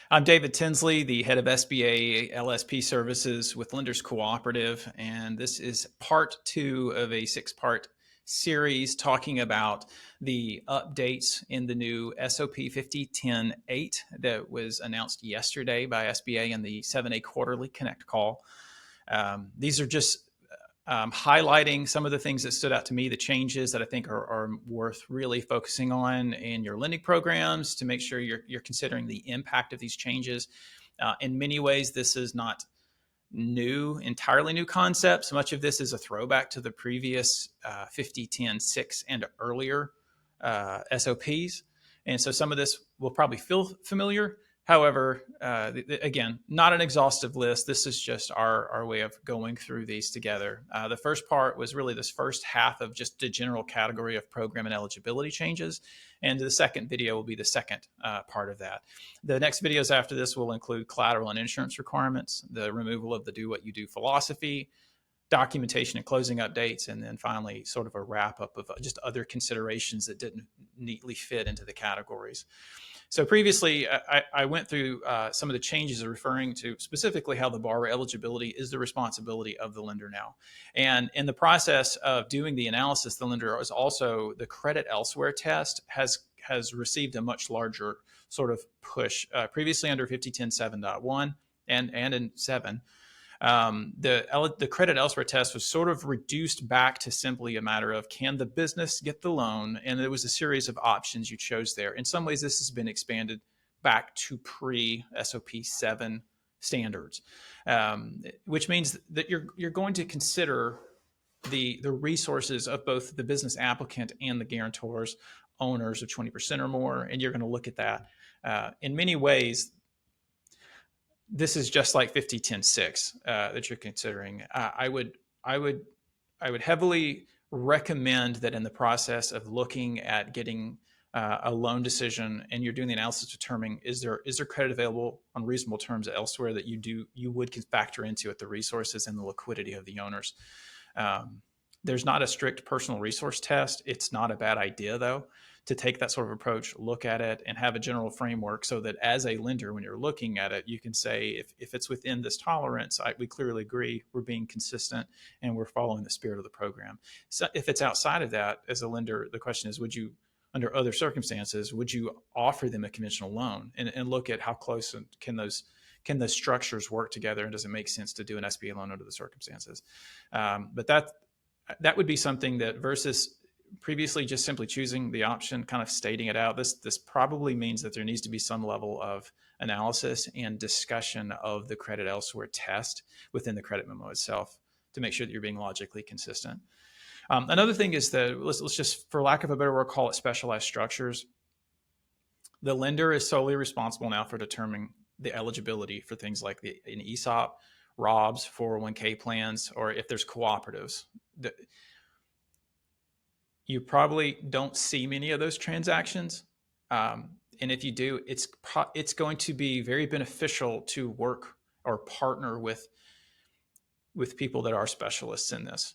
I'm David Tinsley, the head of SBA LSP Services with Lenders Cooperative, and this is part two of a six-part series talking about the updates in the new SOP 5010-8 that was announced yesterday by SBA in the 7A Quarterly Connect call. These are just highlighting some of the things that stood out to me, the changes that I think are worth really focusing on in your lending programs to make sure you're considering the impact of these changes. In many ways, this is not entirely new concepts. Much of this is a throwback to the previous 5010-6 and earlier SOPs. And so some of this will probably feel familiar. However, again, not an exhaustive list. This is just our way of going through these together. The first part was really this first half of just the general category of program and eligibility changes. And the second video will be the second part of that. The next videos after this will include collateral and insurance requirements, the removal of the do what you do philosophy, documentation and closing updates, and then finally sort of a wrap up of just other considerations that didn't neatly fit into the categories. So previously, I went through some of the changes referring to specifically how the borrower eligibility is the responsibility of the lender now. And in the process of doing the analysis, the lender is also, the credit elsewhere test has received a much larger sort of push. Previously under 5010-7.1 and in 7, the credit elsewhere test was sort of reduced back to simply a matter of, can the business get the loan? And there was a series of options you chose there. In some ways, this has been expanded back to pre-SOP 7 standards, which means that you're going to consider the resources of both the business applicant and the guarantors, owners of 20% or more, and you're going to look at that. In many ways, this is just like 5010-6 that you're considering. I would heavily recommend that in the process of looking at getting a loan decision and you're doing the analysis determining is there credit available on reasonable terms elsewhere, that you would factor into it the resources and the liquidity of the owners. There's not a strict personal resource test. It's not a bad idea, though, to take that sort of approach, look at it, and have a general framework so that as a lender, when you're looking at it, you can say, if it's within this tolerance, we clearly agree, we're being consistent, and we're following the spirit of the program. So if it's outside of that, as a lender, the question is, would you, under other circumstances, would you offer them a conventional loan and look at how close can those structures work together, and does it make sense to do an SBA loan under the circumstances? But that would be something that, versus previously just simply choosing the option, kind of stating it out, this probably means that there needs to be some level of analysis and discussion of the credit elsewhere test within the credit memo itself to make sure that you're being logically consistent. Another thing is that, let's just, for lack of a better word, call it specialized structures. The lender is solely responsible now for determining the eligibility for things like an ESOP, ROBs, 401k plans, or if there's cooperatives. You probably don't see many of those transactions. And if you do, it's going to be very beneficial to work or partner with people that are specialists in this.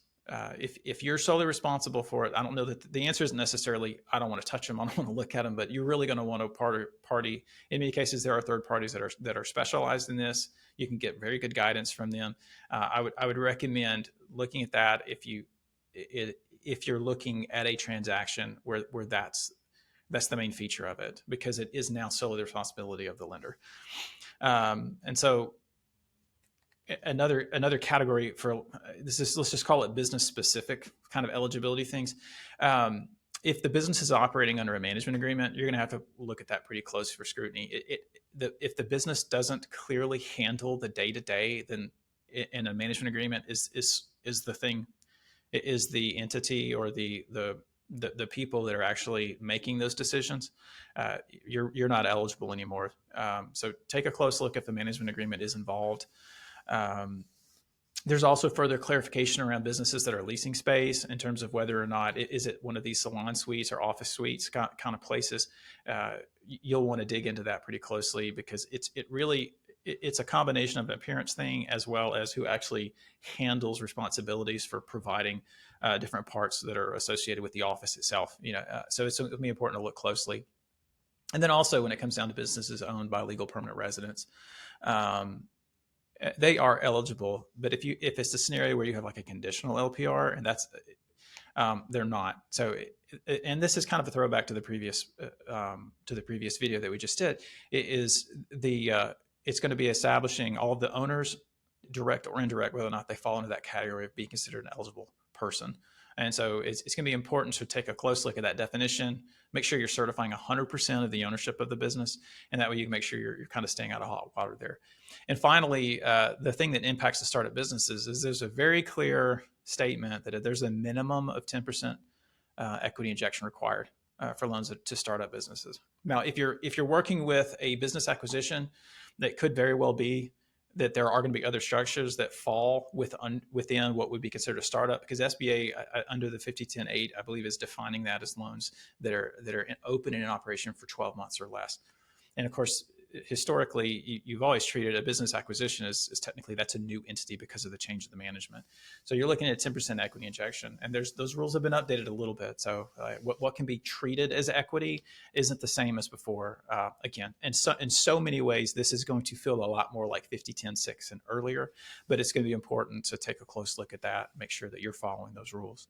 If you're solely responsible for it, I don't know that the answer isn't necessarily, I don't want to touch them, I don't want to look at them, but you're really going to want to party. In many cases, there are third parties that are specialized in this. You can get very good guidance from them. I would recommend looking at that if you're looking at a transaction where that's the main feature of it, because it is now solely the responsibility of the lender. And so another category for this is, let's just call it business specific kind of eligibility things. If the business is operating under a management agreement, you're going to have to look at that pretty close for scrutiny. If the business doesn't clearly handle the day-to-day, then in a management agreement is the thing, is the entity or the people that are actually making those decisions, you're not eligible anymore. So take a close look if the management agreement is involved. There's also further clarification around businesses that are leasing space in terms of whether or not is it one of these salon suites or office suites kind of places. You'll want to dig into that pretty closely, because it's a combination of an appearance thing as well as who actually handles responsibilities for providing different parts that are associated with the office itself. So it's going to be important to look closely. And then also when it comes down to businesses owned by legal permanent residents, um, they are eligible. But if it's a scenario where you have like a conditional LPR, and they're not. So, and this is kind of a throwback to the previous video that we just did. It is it's going to be establishing all of the owners, direct or indirect, whether or not they fall into that category of being considered an eligible person. And so it's going to be important to take a close look at that definition, make sure you're certifying 100% of the ownership of the business, and that way you can make sure you're kind of staying out of hot water there. And finally, the thing that impacts the startup businesses is there's a very clear statement that there's a minimum of 10% equity injection required for loans to startup businesses. Now, if you're working with a business acquisition, that could very well be that there are going to be other structures that fall within what would be considered a startup, because SBA under the 5010-8, I believe, is defining that as loans that are open and in operation for 12 months or less. And of course, historically, you've always treated a business acquisition as technically that's a new entity because of the change of the management. So you're looking at 10% equity injection, and those rules have been updated a little bit. So what can be treated as equity isn't the same as before. Again, and so in so many ways, this is going to feel a lot more like 5010-6 and earlier, but it's going to be important to take a close look at that, make sure that you're following those rules.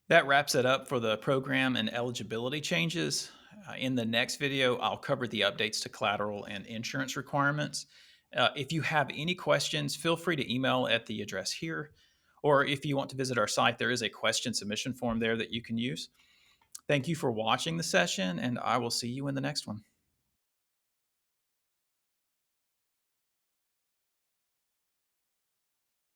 That wraps it up for the program and eligibility changes. In the next video, I'll cover the updates to collateral and insurance requirements. If you have any questions, feel free to email at the address here. Or if you want to visit our site, there is a question submission form there that you can use. Thank you for watching the session, and I will see you in the next one.